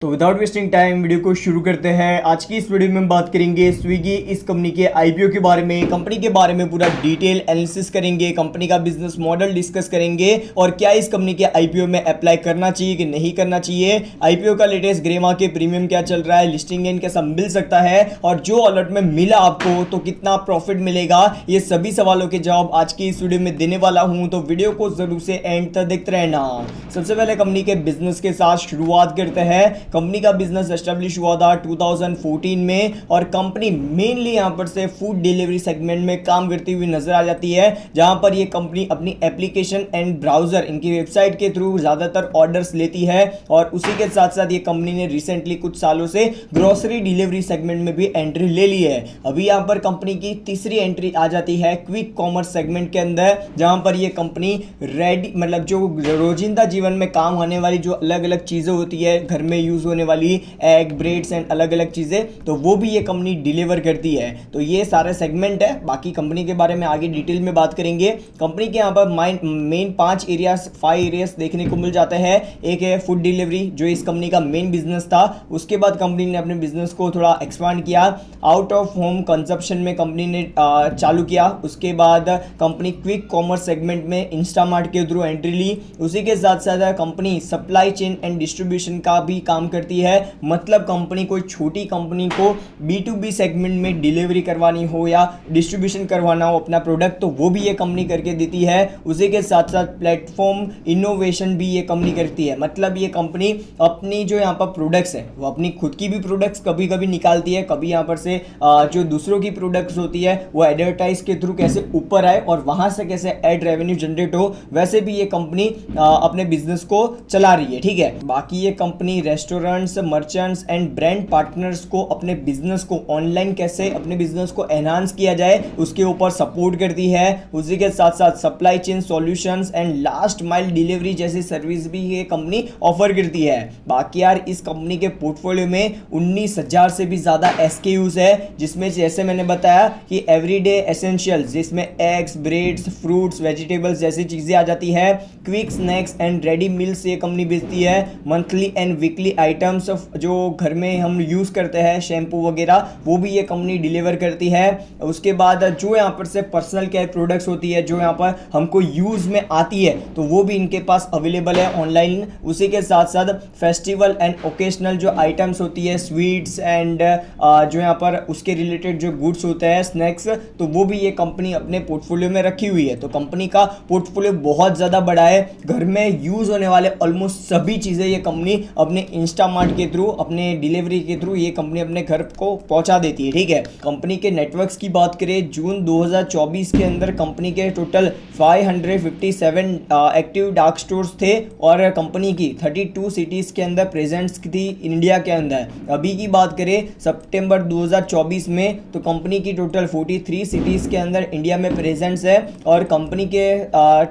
तो without wasting time video को शुरू करते हैं। आज की इस वीडियो में हम बात करेंगे स्विगी इस कंपनी के आईपीओ के बारे में, कंपनी के बारे में पूरा डिटेल एनालिसिस करेंगे, कंपनी का बिजनेस मॉडल डिस्कस करेंगे और क्या इस कंपनी के आईपीओ में अप्लाई करना चाहिए कि नहीं करना चाहिए, आईपीओ का लेटेस्ट ग्रे मार्केट प्रीमियम क्या चल रहा है, लिस्टिंग गेन कैसा मिल सकता है और जो अलर्ट में मिला आपको तो कितना प्रॉफिट मिलेगा, ये सभी सवालों के जवाब आज की इस वीडियो में देने वाला हूं। तो वीडियो को जरूर से एंड तक देखते रहना। सबसे पहले कंपनी के बिजनेस के साथ शुरुआत करते हैं। कंपनी का बिजनेस एस्टेब्लिश हुआ था 2014 में और कंपनी मेनली यहां पर से फूड डिलीवरी सेगमेंट में काम करती हुई नजर आ जाती है, जहां पर ये कंपनी अपनी एप्लीकेशन एंड ब्राउजर इनकी वेबसाइट के थ्रू ज्यादातर ऑर्डर्स लेती है और उसी के साथ साथ ये कंपनी ने रिसेंटली कुछ सालों से ग्रोसरी डिलीवरी सेगमेंट में भी एंट्री ले ली है। अभी यहां पर कंपनी की तीसरी एंट्री आ जाती है क्विक कॉमर्स सेगमेंट के अंदर, जहां पर ये कंपनी रेडी मतलब जो रोजिंदा जीवन में काम आने वाली जो अलग अलग चीजें होती है, घर में यूज होने वाली एग ब्रेड्स एंड अलग अलग चीजें, तो वो भी ये कंपनी डिलीवर करती है। तो ये सारे सेगमेंट है। बाकी कंपनी के बारे में आगे डिटेल में बात करेंगे। कंपनी के यहाँ पर मेन 5 एरियाज देखने को मिल जाते हैं। एक है फूड डिलीवरी जो इस कंपनी का मेन बिजनेस था। उसके बाद कंपनी ने अपने बिजनेस को थोड़ा एक्सपांड किया, आउट ऑफ होम कंजप्शन में कंपनी ने चालू किया। उसके बाद कंपनी क्विक कॉमर्स सेगमेंट में इंस्टामार्ट के थ्रू एंट्री ली। उसी के साथ साथ company supply chain and distribution का भी काम करती है, मतलब कंपनी कोई छोटी कंपनी को B2B सेगमेंट में डिलीवरी करवानी हो या डिस्ट्रीब्यूशन करवाना हो अपना प्रोडक्ट, तो वो भी ये कंपनी करके देती है। उसी के साथ साथ प्लेटफॉर्म इनोवेशन भी ये कंपनी करती है, मतलब ये कंपनी अपनी जो यहाँ पर प्रोडक्ट्स है वो अपनी खुद की भी प्रोडक्ट्स कभी कभी निकालती है, कभी यहाँ पर से जो दूसरों की प्रोडक्ट्स होती है वो एडवर्टाइज के थ्रू कैसे ऊपर आए और वहां से कैसे एड रेवेन्यू जनरेट हो, वैसे भी ये कंपनी अपने बिजनेस को चला रही है। ठीक है, बाकी ये company restaurants, merchants and brand partners को अपने बिजनेस को ऑनलाइन कैसे अपने बिजनेस को एनहांस किया जाए उसके ऊपर सपोर्ट करती है। उसी के साथ साथ supply chain solutions and last mile delivery जैसी सर्विस भी ये कंपनी ऑफर करती है। बाकी यार इस कंपनी के पोर्टफोलियो में 19,000 से भी ज्यादा SKUs है, जिसमें जैसे मैंने बताया कि एवरीडे एसेंशियल्स जिसमें एग्स, ब्रेड्स, फ्रूट्स, वेजिटेबल्स जैसी चीजें आ जाती है। Quick snacks and ready meals ये कंपनी बेचती है। मंथली एंड वीकली आइटम्स जो घर में हम यूज करते हैं, शैम्पू वगैरह, वो भी ये कंपनी डिलीवर करती है। उसके बाद जो यहाँ पर से पर्सनल केयर प्रोडक्ट्स होती है जो यहाँ पर हमको यूज में आती है, तो वो भी इनके पास अवेलेबल है ऑनलाइन। उसी के साथ साथ फेस्टिवल एंड ओकेशनल जो आइटम्स होती है, स्वीट्स एंड जो यहाँ पर उसके रिलेटेड जो गुड्स होते हैं, स्नैक्स, तो वो भी ये कंपनी अपने पोर्टफोलियो में रखी हुई है। तो कंपनी का पोर्टफोलियो बहुत ज़्यादा बड़ा है। घर में यूज होने वाले ऑलमोस्ट सभी चीज़ें ये कंपनी अपने इंस्टामार्ट के थ्रू, अपने डिलीवरी के थ्रू ये कंपनी अपने घर को पहुंचा देती है। ठीक है, कंपनी के नेटवर्क्स की बात करें, जून 2024 के अंदर कंपनी के टोटल 557 एक्टिव डार्क स्टोर्स थे और कंपनी की 32 सिटीज के अंदर प्रेजेंस थी इंडिया के अंदर। अभी की बात करें सितंबर 2024 में, तो कंपनी की टोटल 43 सिटीज के अंदर इंडिया में प्रेजेंस है और कंपनी के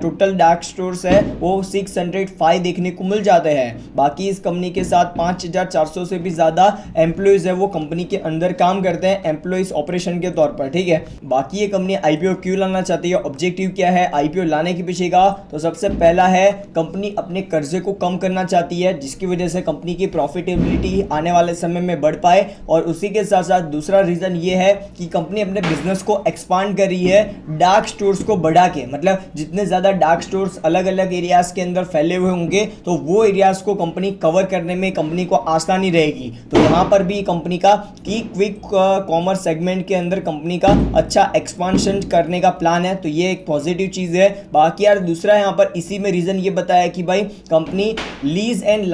टोटल डार्क स्टोर्स है वो 605 देखने को मिल जाते हैं। बाकी इस कंपनी के साथ 5,400 से भी ज्यादा एम्प्लॉइज है वो कंपनी के अंदर काम करते हैं एम्प्लॉइज ऑपरेशन के तौर पर। ठीक है, बाकी ये कंपनी आईपीओ क्यों लाना चाहती है, ऑब्जेक्टिव क्या है आईपीओ लाने के पीछे का, तो सबसे पहला है कंपनी अपने कर्जे को कम करना चाहती है, जिसकी वजह से कंपनी की प्रॉफिटेबिलिटी आने वाले समय में बढ़ पाए। और उसी के साथ साथ दूसरा रीजन ये है कि कंपनी अपने बिजनेस को एक्सपांड कर रही है डार्क स्टोर्स को बढ़ा के, मतलब जितने ज्यादा डार्क स्टोर्स अलग अलग एरियाज के अंदर फैले हुए होंगे तो वो एरियाज को कंपनी कवर करने में कंपनी को आसानी रहेगी। तो यहाँ पर भी कंपनी का की क्विक कॉमर्स सेगमेंट के अंदर कंपनी का अच्छा एक्सपांशन करने का प्लान है, तो ये एक पॉजिटिव चीज है। बाकी यार दूसरा यहाँ पर इसी में रीजन ये बताया कि भाई company lease and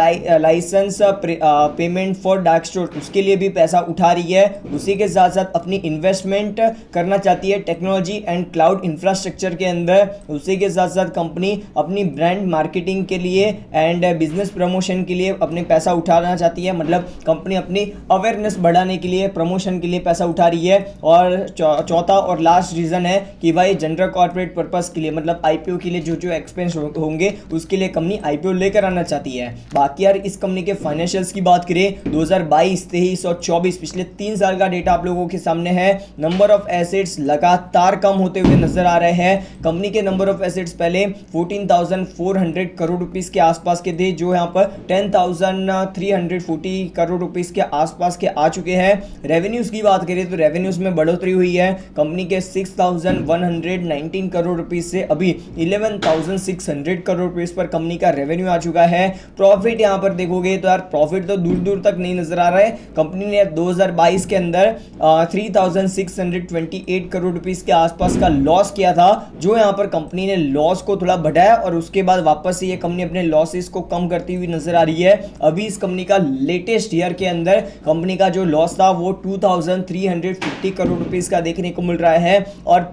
licence payment for dark store उसके लिए भी पैसा उठा रही है। उसी के साथ साथ अपनी इन्वेस्टमेंट करना चाहती है टेक्नोलॉजी एंड क्लाउड इंफ्रास्ट्रक्चर के अंदर। उसी के साथ साथ कंपनी अपनी ब्रांड मार्केटिंग के लिए एंड बिजनेस प्रमोशन के लिए अपने पैसा उठाना चाहती है, मतलब कंपनी अपनी अवेयरनेस बढ़ाने के लिए, प्रमोशन के लिए पैसा उठा रही है। और चौथा और लास्ट रीजन है कि भाई जनरल कॉर्पोरेट पर्पस के लिए, मतलब आईपीओ के लिए जो जो एक्सपेंस होंगे उसके लिए कंपनी आईपीओ लेकर आना चाहती है। बाकी यार इस कंपनी के फाइनेंशियल्स की बात करें, 2022, 23 और 24 पिछले 3 साल का डेटा आप लोगों के सामने है। नंबर ऑफ एसेट्स लगातार कम होते हुए नजर आ रहे हैं। कंपनी के नंबर ऑफ एसेट्स पहले 14,400 करोड़ रुपीस के आसपास के थे, जो यहाँ पर 10,000 340 करोड़ रुपीस के आसपास के आ चुके हैं। रेवेन्यूज की बात करें तो रेवेन्यूज में बढ़ोतरी हुई है। कंपनी के 6119 करोड़ रुपीस से अभी 11600 करोड़ रुपीस पर कंपनी का रेवेन्यू आ चुका है। प्रॉफिट यहां पर देखोगे तो यार प्रॉफिट तो दूर दूर तक नहीं नजर आ रहा है। कंपनी ने 2022 के अंदर 3628 करोड़ रुपीस के आसपास का लॉस किया था, जो यहां पर कंपनी ने लॉस को थोड़ा बढ़ाया और उसके बाद वापस से ये कंपनी अपने लॉसेस को कम करती हुई नजर आ रही है। अभी इस कंपनी का लेटेस्ट ईयर के अंदर कंपनी का जो लॉस था वो 2350 करोड़ रुपीस का देखने को मिल रहा है और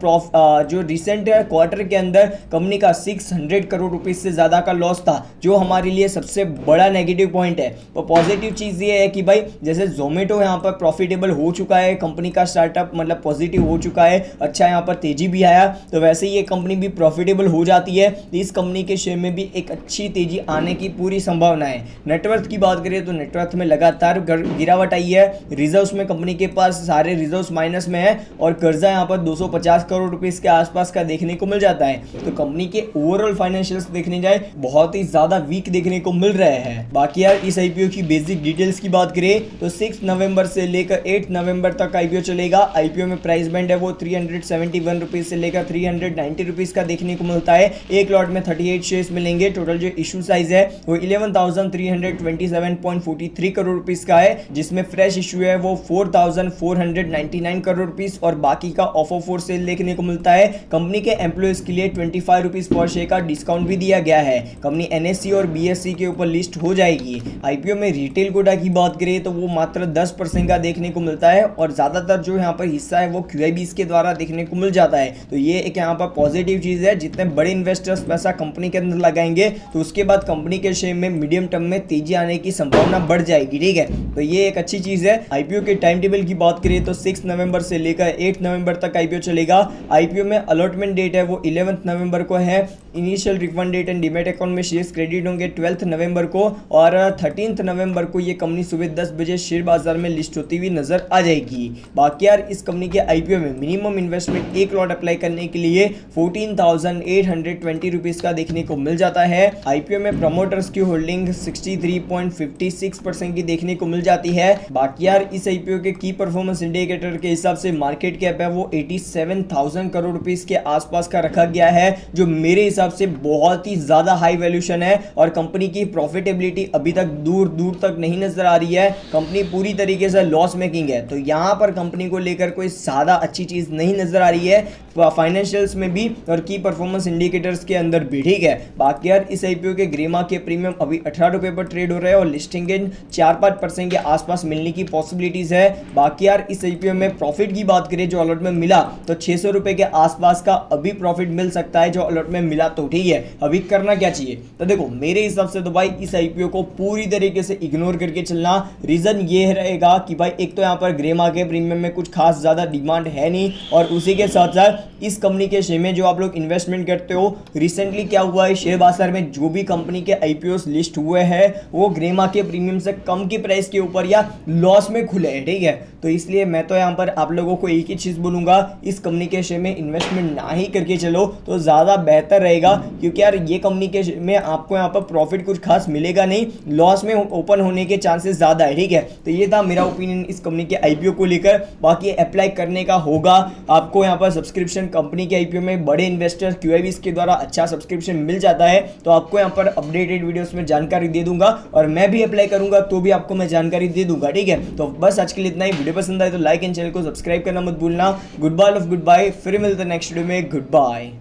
जो रिसेंट क्वार्टर के अंदर कंपनी का 600 करोड़ रुपीस से ज्यादा का लॉस था, जो हमारे लिए सबसे बड़ा नेगेटिव पॉइंट है। तो पॉजिटिव चीज ये है कि भाई जैसे जोमेटो यहां पर प्रॉफिटेबल हो चुका है, कंपनी का स्टार्टअप मतलब पॉजिटिव हो चुका है, अच्छा यहां पर तेजी भी आया, तो वैसे ही ये कंपनी भी प्रॉफिटेबल हो जाती है। इस कंपनी के शेयर में भी एक अच्छी तेजी आने की पूरी संभावना है। नेटवर्थ की बात करें तो नेटवर्थ में लगातार गिरावट आई है। रिजर्व्स में कंपनी के पास सारे रिजर्व्स माइनस में है और कर्जा यहां पर 250 करोड़ रुपीस के आसपास का देखने को मिल जाता है। तो कंपनी के ओवरऑल फाइनेंशियल्स देखने जाए बहुत ही ज्यादा वीक देखने को मिल रहे हैं। बाकी यार इस आईपीओ की बेसिक डिटेल्स की बात करें तो 6 नवंबर से लेकर 8 नवंबर तक आईपीओ चलेगा। आईपीओ में प्राइस बैंड है वो 371 रुपीस से लेकर 390 रुपीस का देखने को मिलता है। एक लॉट में 38 शेयर्स मिलेंगे। टोटल जो इशू साइज है वो 11,327.43 करोड़ रुपीस का है, जिसमें फ्रेश इशू है वो 4,499 करोड़ रुपीस और बाकी का ऑफर फॉर सेल देखने को मिलता है। कंपनी के एम्प्लॉयज के लिए 25 रुपीस पर शेयर का डिस्काउंट भी दिया गया है। कंपनी एनएससी और बीएससी के ऊपर लिस्ट हो जाएगी। आईपीओ में रिटेल कोटा की बात करें तो वो मात्र 10% का देखने को मिलता है और ज्यादातर जो यहाँ पर हिस्सा है वो क्यूआईबीज के द्वारा देखने को मिल जाता है। तो ये एक यहाँ पर पॉजिटिव चीज है। जितने बड़े इन्वेस्टर्स पैसा कंपनी के अंदर लगाएंगे तो उसके बाद कंपनी के शेयर में मीडियम टर्म में तेजी आने की संभावना बढ़ जाएगी। ठीक है, तो ये एक अच्छी चीज है। आईपीओ के टाइम टेबल की बात करें तो 6 नवंबर से लेकर 8 नवंबर तक आईपीओ चलेगा। आईपीओ में अलॉटमेंट डेट है वो 11 नवंबर को है। Initial refund date and demat account में शेयर्स क्रेडिट होंगे 12 नवंबर को और 13 नवंबर को ये कंपनी सुबह 10 बजे शेयर बाजार में लिस्ट होती हुई नजर आ जाएगी। बाकी यार इस कंपनी के आईपीओ में मिनिमम इन्वेस्टमेंट एक लॉट अप्लाई करने के लिए 14,820 रुपीस का देखने को मिल जाता है। आईपीओ में प्रमोटर्स की होल्डिंग 63.56% की देखने को मिल जाती है। बाकी यार इस आईपीओ के की परफॉर्मेंस इंडिकेटर के हिसाब से मार्केट कैप है वो 87,000 करोड़ रुपीस के आसपास का रखा गया है, जो मेरे हिसाब से बहुत ही ज्यादा हाई वैल्यूएशन है और कंपनी की प्रॉफिटेबिलिटी अभी तक दूर दूर तक नहीं नजर आ रही है। कंपनी पूरी तरीके से लॉस मेकिंग है, तो यहां पर कंपनी को लेकर कोई ज्यादा अच्छी चीज नहीं नजर आ रही है फाइनेंशियल्स में भी और की परफॉर्मेंस इंडिकेटर्स के अंदर भी। ठीक है, बाकी यार इस आईपीओ के ग्रीमा के प्रीमियम अभी 18 रुपए पर ट्रेड हो रहे हैं और लिस्टिंग गेन 4-5% के आसपास मिलने की पॉसिबिलिटीज है। बाकी यार इस आईपीओ में प्रॉफिट की बात करें जो अलॉट में मिला तो 600 रुपए के आसपास का अभी प्रॉफिट मिल सकता है जो अलॉट में मिला। तो ठीक है, अभी करना क्या चाहिए? तो देखो मेरे हिसाब से तो भाई इस आईपीओ को पूरी तरीके से इग्नोर करके चलना। रीजन ये रहेगा कि भाई एक तो यहाँ पर ग्रेमा के प्रीमियम में कुछ खास ज्यादा डिमांड है नहीं और उसी के साथ साथ इस कंपनी के शेयर में जो आप लोग इन्वेस्टमेंट करते हो, रिसेंटली क्या हुआ है शेयर बाजार में जो भी कंपनी के आईपीओस लिस्ट हुए हैं वो ग्रेमा के प्रीमियम से कम की प्राइस के ऊपर या लॉस में खुले हैं। ठीक है, तो इसलिए मैं तो यहाँ पर आप लोगों को एक ही चीज बोलूंगा, इस कंपनी के शेयर में इन्वेस्टमेंट ना ही करके चलो तो ज्यादा बेहतर रहेगा, क्योंकि यार ये कंपनी के शेयर में आपको यहाँ पर प्रॉफिट कुछ खास मिलेगा नहीं, लॉस में ओपन होने के चांसेस ज्यादा है। ठीक है, तो ये था मेरा ओपिनियन इस कंपनी के आईपीओ को लेकर। बाकी अप्लाई करने का होगा आपको यहाँ पर सब्सक्रिप्शन, कंपनी के आईपीओ में बड़े इन्वेस्टर क्यूआईबीज के द्वारा अच्छा सब्सक्रिप्शन मिल जाता है, तो आपको यहाँ पर अपडेटेड वीडियोस में जानकारी दे दूंगा और मैं भी अप्लाई करूंगा तो भी आपको मैं जानकारी दे दूंगा। ठीक है, तो बस आज के लिए इतना ही। वीडियो पसंद आए तो लाइक एंड चैनल को सब्सक्राइब करना मत भूलना। गुड बाय, गुड बाय, फिर मिलते हैं नेक्स्ट वीडियो में। Good bye.